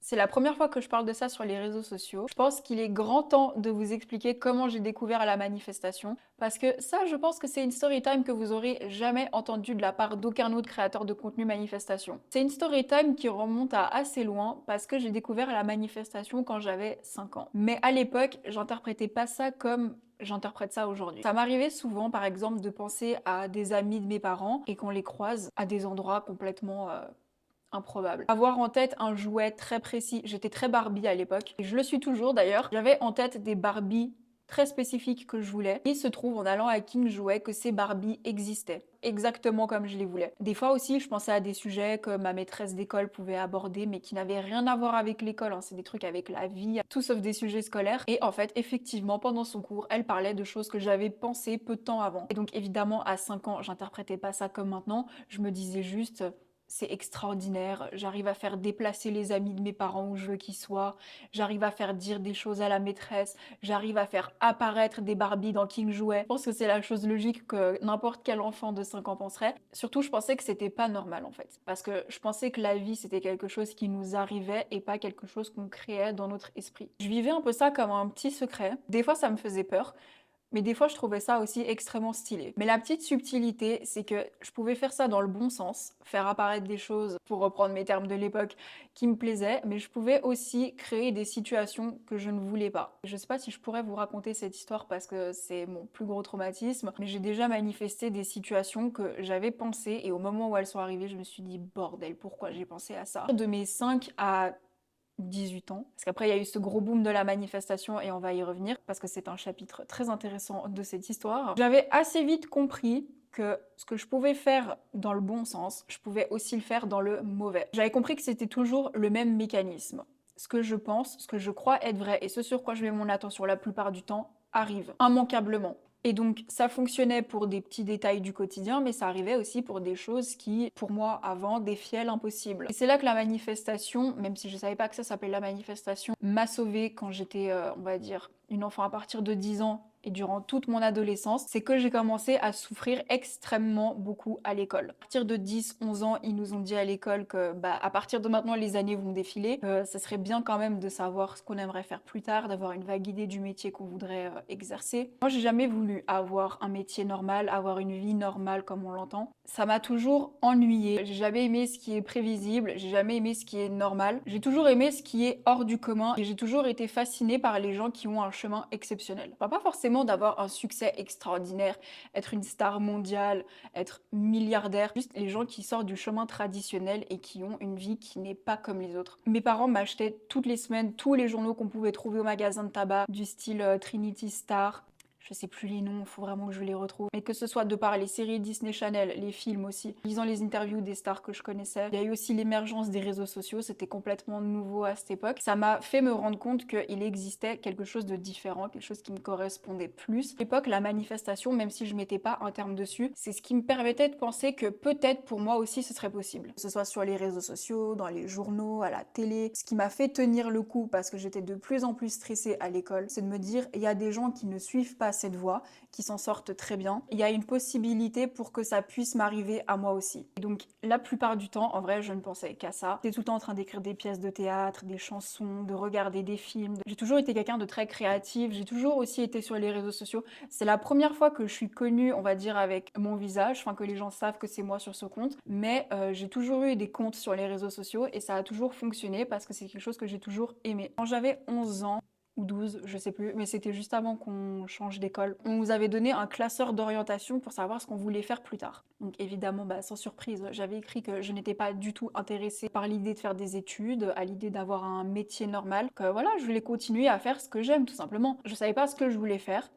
C'est la première fois que je parle de ça sur les réseaux sociaux. Je pense qu'il est grand temps de vous expliquer comment j'ai découvert la manifestation, parce que ça, je pense que c'est une story time que vous aurez jamais entendue de la part d'aucun autre créateur de contenu manifestation. C'est une story time qui remonte à assez loin, parce que j'ai découvert la manifestation quand j'avais 5 ans. Mais à l'époque, j'interprétais pas ça comme j'interprète ça aujourd'hui. Ça m'arrivait souvent, par exemple, de penser à des amis de mes parents et qu'on les croise à des endroits complètement improbable. Avoir en tête un jouet très précis, j'étais très Barbie à l'époque, et je le suis toujours d'ailleurs. J'avais en tête des Barbies très spécifiques que je voulais. Il se trouve en allant à King Jouet que ces Barbies existaient, exactement comme je les voulais. Des fois aussi, je pensais à des sujets que ma maîtresse d'école pouvait aborder, mais qui n'avaient rien à voir avec l'école, hein. C'est des trucs avec la vie, tout sauf des sujets scolaires. Et en fait, effectivement, pendant son cours, elle parlait de choses que j'avais pensées peu de temps avant. Et donc évidemment, à 5 ans, j'interprétais pas ça comme maintenant, je me disais juste c'est extraordinaire, j'arrive à faire déplacer les amis de mes parents où je veux qu'ils soient, j'arrive à faire dire des choses à la maîtresse, j'arrive à faire apparaître des Barbies dans King Jouet. Je pense que c'est la chose logique que n'importe quel enfant de 5 ans penserait. Surtout, je pensais que c'était pas normal en fait. Parce que je pensais que la vie c'était quelque chose qui nous arrivait et pas quelque chose qu'on créait dans notre esprit. Je vivais un peu ça comme un petit secret. Des fois, ça me faisait peur. Mais des fois, je trouvais ça aussi extrêmement stylé. Mais la petite subtilité, c'est que je pouvais faire ça dans le bon sens, faire apparaître des choses, pour reprendre mes termes de l'époque, qui me plaisaient, mais je pouvais aussi créer des situations que je ne voulais pas. Je sais pas si je pourrais vous raconter cette histoire parce que c'est mon plus gros traumatisme, mais j'ai déjà manifesté des situations que j'avais pensées et au moment où elles sont arrivées, je me suis dit bordel, pourquoi j'ai pensé à ça? De mes 5 à 18 ans. Parce qu'après, il y a eu ce gros boom de la manifestation et on va y revenir parce que c'est un chapitre très intéressant de cette histoire. J'avais assez vite compris que ce que je pouvais faire dans le bon sens, je pouvais aussi le faire dans le mauvais. J'avais compris que c'était toujours le même mécanisme. Ce que je pense, ce que je crois être vrai et ce sur quoi je mets mon attention la plupart du temps arrive immanquablement. Et donc ça fonctionnait pour des petits détails du quotidien, mais ça arrivait aussi pour des choses qui, pour moi, avant, défiaient l'impossible. Et c'est là que la manifestation, même si je savais pas que ça s'appelait la manifestation, m'a sauvée quand j'étais, on va dire, une enfant à partir de 10 ans et durant toute mon adolescence, c'est que j'ai commencé à souffrir extrêmement beaucoup à l'école. À partir de 10-11 ans, ils nous ont dit à l'école que bah, à partir de maintenant, les années vont défiler. Ça serait bien quand même de savoir ce qu'on aimerait faire plus tard, d'avoir une vague idée du métier qu'on voudrait exercer. Moi, j'ai jamais voulu avoir un métier normal, avoir une vie normale comme on l'entend. Ça m'a toujours ennuyée. J'ai jamais aimé ce qui est prévisible, j'ai jamais aimé ce qui est normal. J'ai toujours aimé ce qui est hors du commun et j'ai toujours été fascinée par les gens qui ont un chemin exceptionnel. Pas forcément d'avoir un succès extraordinaire, être une star mondiale, être milliardaire, juste les gens qui sortent du chemin traditionnel et qui ont une vie qui n'est pas comme les autres. Mes parents m'achetaient toutes les semaines tous les journaux qu'on pouvait trouver au magasin de tabac, du style Trinity Star, je sais plus les noms, faut vraiment que je les retrouve. Mais que ce soit de par les séries Disney Channel, les films aussi, lisant les interviews des stars que je connaissais, il y a eu aussi l'émergence des réseaux sociaux, c'était complètement nouveau à cette époque. Ça m'a fait me rendre compte qu'il existait quelque chose de différent, quelque chose qui me correspondait plus. À l'époque, la manifestation, même si je mettais pas un terme dessus, c'est ce qui me permettait de penser que peut-être pour moi aussi ce serait possible. Que ce soit sur les réseaux sociaux, dans les journaux, à la télé. Ce qui m'a fait tenir le coup parce que j'étais de plus en plus stressée à l'école, c'est de me dire il y a des gens qui ne suivent pas cette voie, qui s'en sortent très bien. Il y a une possibilité pour que ça puisse m'arriver à moi aussi. Et donc la plupart du temps, en vrai, je ne pensais qu'à ça. J'étais tout le temps en train d'écrire des pièces de théâtre, des chansons, de regarder des films. J'ai toujours été quelqu'un de très créatif, j'ai toujours aussi été sur les réseaux sociaux. C'est la première fois que je suis connue, on va dire, avec mon visage, enfin que les gens savent que c'est moi sur ce compte, mais j'ai toujours eu des comptes sur les réseaux sociaux et ça a toujours fonctionné parce que c'est quelque chose que j'ai toujours aimé. Quand j'avais 11 ans, ou 12, je sais plus, mais c'était juste avant qu'on change d'école. On nous avait donné un classeur d'orientation pour savoir ce qu'on voulait faire plus tard. Donc évidemment, bah, sans surprise, j'avais écrit que je n'étais pas du tout intéressée par l'idée de faire des études, à l'idée d'avoir un métier normal, que voilà, je voulais continuer à faire ce que j'aime tout simplement. Je savais pas ce que je voulais faire,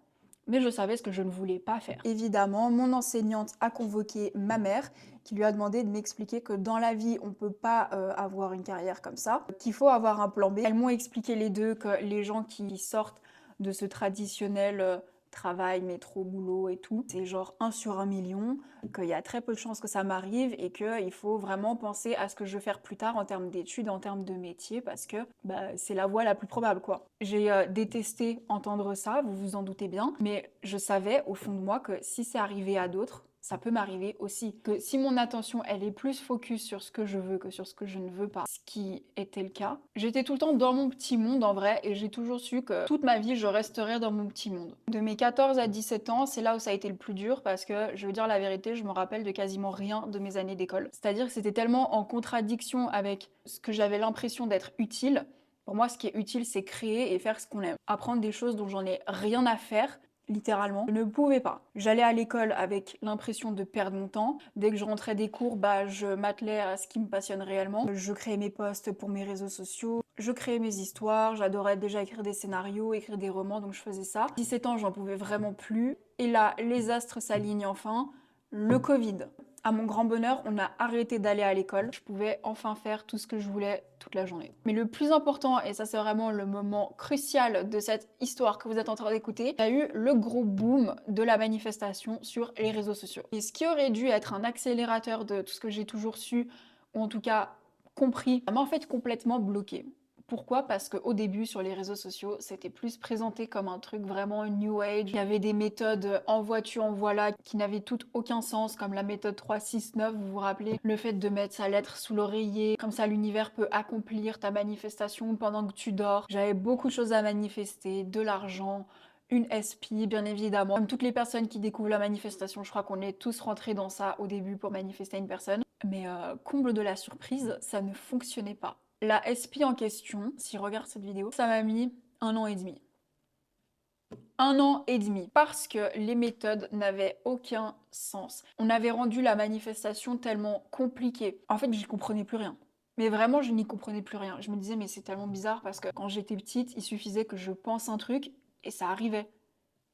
mais je savais ce que je ne voulais pas faire. Évidemment, mon enseignante a convoqué ma mère, qui lui a demandé de m'expliquer que dans la vie, on ne peut pas avoir une carrière comme ça, qu'il faut avoir un plan B. Elles m'ont expliqué les deux que les gens qui sortent de ce traditionnel travail, métro, boulot et tout, c'est genre 1 sur 1 million, qu'il y a très peu de chances que ça m'arrive et qu'il faut vraiment penser à ce que je veux faire plus tard en termes d'études, en termes de métier, parce que bah, c'est la voie la plus probable, quoi. J'ai détesté entendre ça, vous vous en doutez bien, mais je savais au fond de moi que si c'est arrivé à d'autres, Ça peut m'arriver aussi que si mon attention elle est plus focus sur ce que je veux que sur ce que je ne veux pas, ce qui était le cas, j'étais tout le temps dans mon petit monde en vrai et j'ai toujours su que toute ma vie je resterais dans mon petit monde. De mes 14 à 17 ans, c'est là où ça a été le plus dur parce que je veux dire la vérité, je me rappelle de quasiment rien de mes années d'école. C'est-à-dire que c'était tellement en contradiction avec ce que j'avais l'impression d'être utile. Pour moi, ce qui est utile, c'est créer et faire ce qu'on aime. Apprendre des choses dont j'en ai rien à faire, littéralement. Je ne pouvais pas. J'allais à l'école avec l'impression de perdre mon temps. Dès que je rentrais des cours, je m'attelais à ce qui me passionne réellement. Je créais mes posts pour mes réseaux sociaux. Je créais mes histoires. J'adorais déjà écrire des scénarios, écrire des romans, donc je faisais ça. 17 ans, j'en pouvais vraiment plus. Et là, les astres s'alignent enfin. Le Covid. À mon grand bonheur, on a arrêté d'aller à l'école. Je pouvais enfin faire tout ce que je voulais toute la journée. Mais le plus important, et ça c'est vraiment le moment crucial de cette histoire que vous êtes en train d'écouter, il y a eu le gros boom de la manifestation sur les réseaux sociaux. Et ce qui aurait dû être un accélérateur de tout ce que j'ai toujours su, ou en tout cas compris, m'a en fait complètement bloqué. Pourquoi? Parce qu'au début, sur les réseaux sociaux, c'était plus présenté comme un truc vraiment new age. Il y avait des méthodes envoie-tu, envoie-là qui n'avaient toutes aucun sens, comme la méthode 3-6-9, vous vous rappelez? Le fait de mettre sa lettre sous l'oreiller, comme ça l'univers peut accomplir ta manifestation pendant que tu dors. J'avais beaucoup de choses à manifester, de l'argent, une SP, bien évidemment. Comme toutes les personnes qui découvrent la manifestation, je crois qu'on est tous rentrés dans ça au début pour manifester une personne. Mais comble de la surprise, ça ne fonctionnait pas. La SP en question, si je regarde cette vidéo, ça m'a mis 1 an et demi. 1 an et demi, parce que les méthodes n'avaient aucun sens. On avait rendu la manifestation tellement compliquée. En fait, j'y comprenais plus rien. Mais vraiment, je n'y comprenais plus rien. Je me disais, mais c'est tellement bizarre parce que quand j'étais petite, il suffisait que je pense un truc et ça arrivait.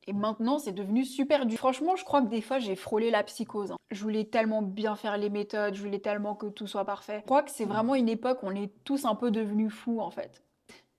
Et maintenant, c'est devenu super dur. Franchement, je crois que des fois, j'ai frôlé la psychose, hein. Je voulais tellement bien faire les méthodes, je voulais tellement que tout soit parfait. Je crois que c'est vraiment une époque où on est tous un peu devenus fous, en fait.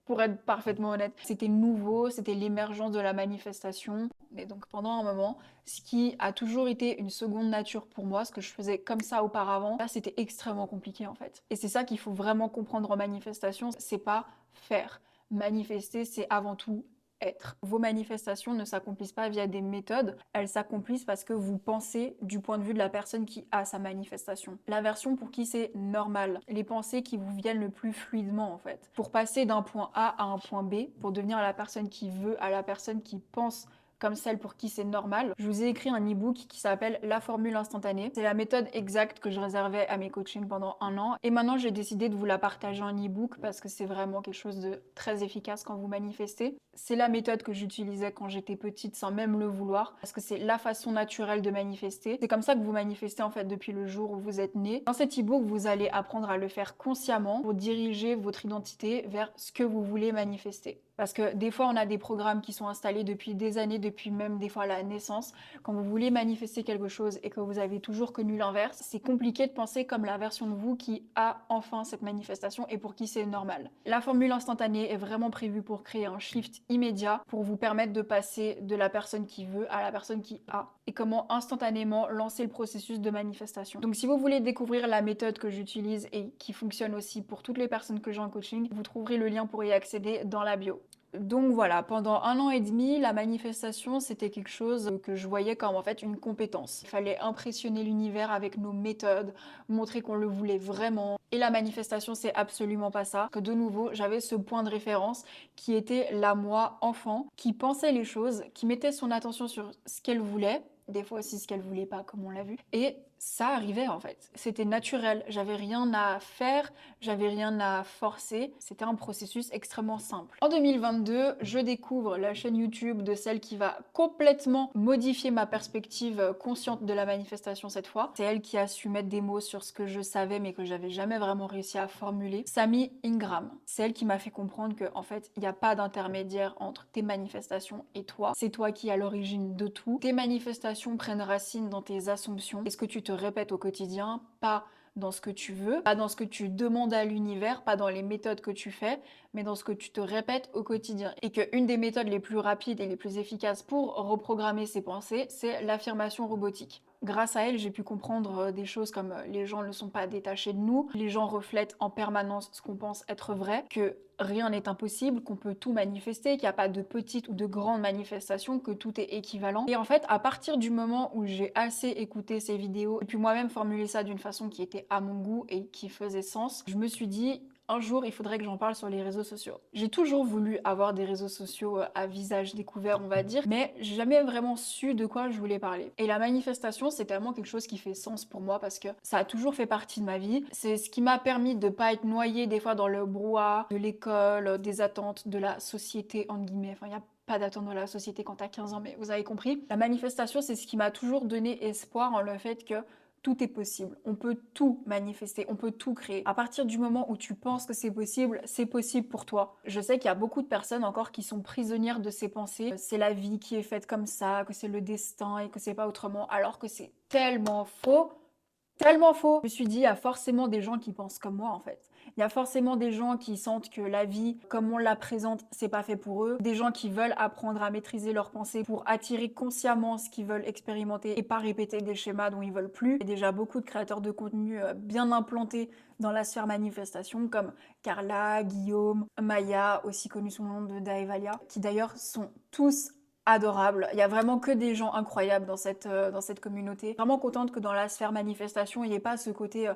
Pour être parfaitement honnête. C'était nouveau, c'était l'émergence de la manifestation. Et donc pendant un moment, ce qui a toujours été une seconde nature pour moi, ce que je faisais comme ça auparavant, là c'était extrêmement compliqué en fait. Et c'est ça qu'il faut vraiment comprendre en manifestation, c'est pas faire. Manifester, c'est avant tout être. Vos manifestations ne s'accomplissent pas via des méthodes, elles s'accomplissent parce que vous pensez du point de vue de la personne qui a sa manifestation. La version pour qui c'est normal, les pensées qui vous viennent le plus fluidement en fait. Pour passer d'un point A à un point B, pour devenir la personne qui veut à la personne qui pense comme celle pour qui c'est normal, je vous ai écrit un e-book qui s'appelle La formule instantanée. C'est la méthode exacte que je réservais à mes coachings pendant 1 an. Et maintenant, j'ai décidé de vous la partager en e-book parce que c'est vraiment quelque chose de très efficace quand vous manifestez. C'est la méthode que j'utilisais quand j'étais petite sans même le vouloir parce que c'est la façon naturelle de manifester. C'est comme ça que vous manifestez en fait depuis le jour où vous êtes né. Dans cet e-book, vous allez apprendre à le faire consciemment pour diriger votre identité vers ce que vous voulez manifester. Parce que des fois, on a des programmes qui sont installés depuis des années, depuis même des fois la naissance. Quand vous voulez manifester quelque chose et que vous avez toujours connu l'inverse, c'est compliqué de penser comme la version de vous qui a enfin cette manifestation et pour qui c'est normal. La formule instantanée est vraiment prévue pour créer un shift immédiat, pour vous permettre de passer de la personne qui veut à la personne qui a. Et comment instantanément lancer le processus de manifestation. Donc si vous voulez découvrir la méthode que j'utilise et qui fonctionne aussi pour toutes les personnes que j'ai en coaching, vous trouverez le lien pour y accéder dans la bio. Donc voilà, pendant 1 an et demi, la manifestation, c'était quelque chose que je voyais comme en fait une compétence. Il fallait impressionner l'univers avec nos méthodes, montrer qu'on le voulait vraiment. Et la manifestation, c'est absolument pas ça. Que de nouveau, j'avais ce point de référence qui était la moi enfant, qui pensait les choses, qui mettait son attention sur ce qu'elle voulait, des fois aussi ce qu'elle voulait pas, comme on l'a vu. Et ça arrivait en fait. C'était naturel. J'avais rien à faire, j'avais rien à forcer. C'était un processus extrêmement simple. En 2022, je découvre la chaîne YouTube de celle qui va complètement modifier ma perspective consciente de la manifestation cette fois. C'est elle qui a su mettre des mots sur ce que je savais mais que j'avais jamais vraiment réussi à formuler. Sammy Ingram. C'est elle qui m'a fait comprendre que en fait, il n'y a pas d'intermédiaire entre tes manifestations et toi. C'est toi qui es à l'origine de tout. Tes manifestations prennent racine dans tes assumptions. Est-ce que tu te répètes au quotidien, pas dans ce que tu veux, pas dans ce que tu demandes à l'univers, pas dans les méthodes que tu fais, mais dans ce que tu te répètes au quotidien. Et qu'une des méthodes les plus rapides et les plus efficaces pour reprogrammer ses pensées, c'est l'affirmation robotique. grâce à elle, j'ai pu comprendre des choses comme les gens ne sont pas détachés de nous, les gens reflètent en permanence ce qu'on pense être vrai, que rien n'est impossible, qu'on peut tout manifester, qu'il n'y a pas de petites ou de grandes manifestations, que tout est équivalent. Et en fait, à partir du moment où j'ai assez écouté ces vidéos et puis moi-même formulé ça d'une façon qui était à mon goût et qui faisait sens, je me suis dit un jour, il faudrait que j'en parle sur les réseaux sociaux. J'ai toujours voulu avoir des réseaux sociaux à visage découvert, on va dire, mais j'ai jamais vraiment su de quoi je voulais parler. Et la manifestation, c'est tellement quelque chose qui fait sens pour moi parce que ça a toujours fait partie de ma vie. C'est ce qui m'a permis de pas être noyée des fois dans le brouhaha de l'école, des attentes de la société, entre guillemets. Enfin, il y a pas d'attente de la société quand t'as 15 ans, mais vous avez compris. La manifestation, c'est ce qui m'a toujours donné espoir en le fait que tout est possible. On peut tout manifester, on peut tout créer. À partir du moment où tu penses que c'est possible pour toi. Je sais qu'il y a beaucoup de personnes encore qui sont prisonnières de ces pensées. C'est la vie qui est faite comme ça, que c'est le destin et que c'est pas autrement, alors que c'est tellement faux. Tellement faux. Je me suis dit, il y a forcément des gens qui pensent comme moi en fait. Il y a forcément des gens qui sentent que la vie, comme on la présente, c'est pas fait pour eux. Des gens qui veulent apprendre à maîtriser leurs pensées pour attirer consciemment ce qu'ils veulent expérimenter et pas répéter des schémas dont ils veulent plus. Il y a déjà beaucoup de créateurs de contenu bien implantés dans la sphère manifestation comme Carla, Guillaume, Maya, aussi connu sous le nom de Daevalia, qui d'ailleurs sont tous adorable. Il y a vraiment que des gens incroyables dans cette communauté. Vraiment contente que dans la sphère manifestation, il n'y ait pas ce côté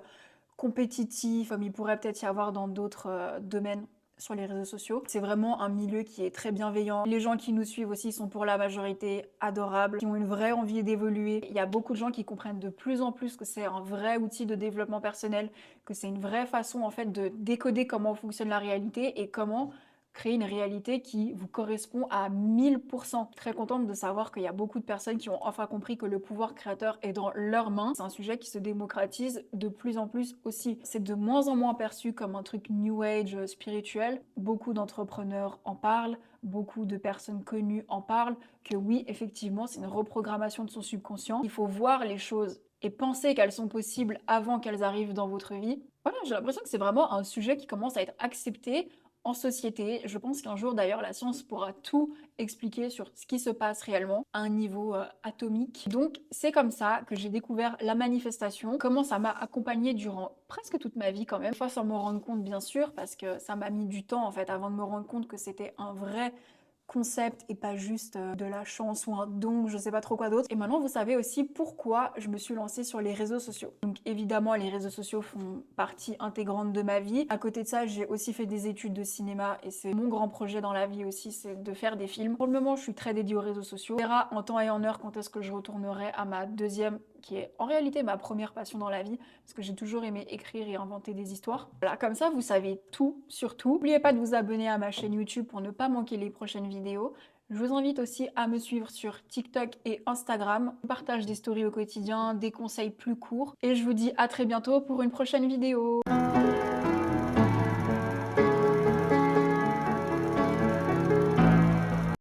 compétitif, comme il pourrait peut-être y avoir dans d'autres domaines sur les réseaux sociaux. C'est vraiment un milieu qui est très bienveillant. Les gens qui nous suivent aussi sont pour la majorité adorables, qui ont une vraie envie d'évoluer. Il y a beaucoup de gens qui comprennent de plus en plus que c'est un vrai outil de développement personnel, que c'est une vraie façon en fait de décoder comment fonctionne la réalité et comment créer une réalité qui vous correspond à 1000%. Très contente de savoir qu'il y a beaucoup de personnes qui ont enfin compris que le pouvoir créateur est dans leurs mains. C'est un sujet qui se démocratise de plus en plus aussi. C'est de moins en moins perçu comme un truc new age spirituel. Beaucoup d'entrepreneurs en parlent, beaucoup de personnes connues en parlent, que oui, effectivement, c'est une reprogrammation de son subconscient. Il faut voir les choses et penser qu'elles sont possibles avant qu'elles arrivent dans votre vie. Voilà, j'ai l'impression que c'est vraiment un sujet qui commence à être accepté en société. Je pense qu'un jour d'ailleurs la science pourra tout expliquer sur ce qui se passe réellement à un niveau atomique. Donc c'est comme ça que j'ai découvert la manifestation, comment ça m'a accompagnée durant presque toute ma vie quand même, fois sans me rendre compte bien sûr parce que ça m'a mis du temps en fait avant de me rendre compte que c'était un vrai concept et pas juste de la chance ou un don, je sais pas trop quoi d'autre. Et maintenant vous savez aussi pourquoi je me suis lancée sur les réseaux sociaux. Donc évidemment les réseaux sociaux font partie intégrante de ma vie. À côté de ça j'ai aussi fait des études de cinéma et c'est mon grand projet dans la vie aussi, c'est de faire des films. Pour le moment je suis très dédiée aux réseaux sociaux. On verra en temps et en heure quand est-ce que je retournerai à ma deuxième qui est en réalité ma première passion dans la vie, parce que j'ai toujours aimé écrire et inventer des histoires. Voilà, comme ça vous savez tout sur tout. N'oubliez pas de vous abonner à ma chaîne YouTube pour ne pas manquer les prochaines vidéos. Je vous invite aussi à me suivre sur TikTok et Instagram. Je partage des stories au quotidien, des conseils plus courts. Et je vous dis à très bientôt pour une prochaine vidéo.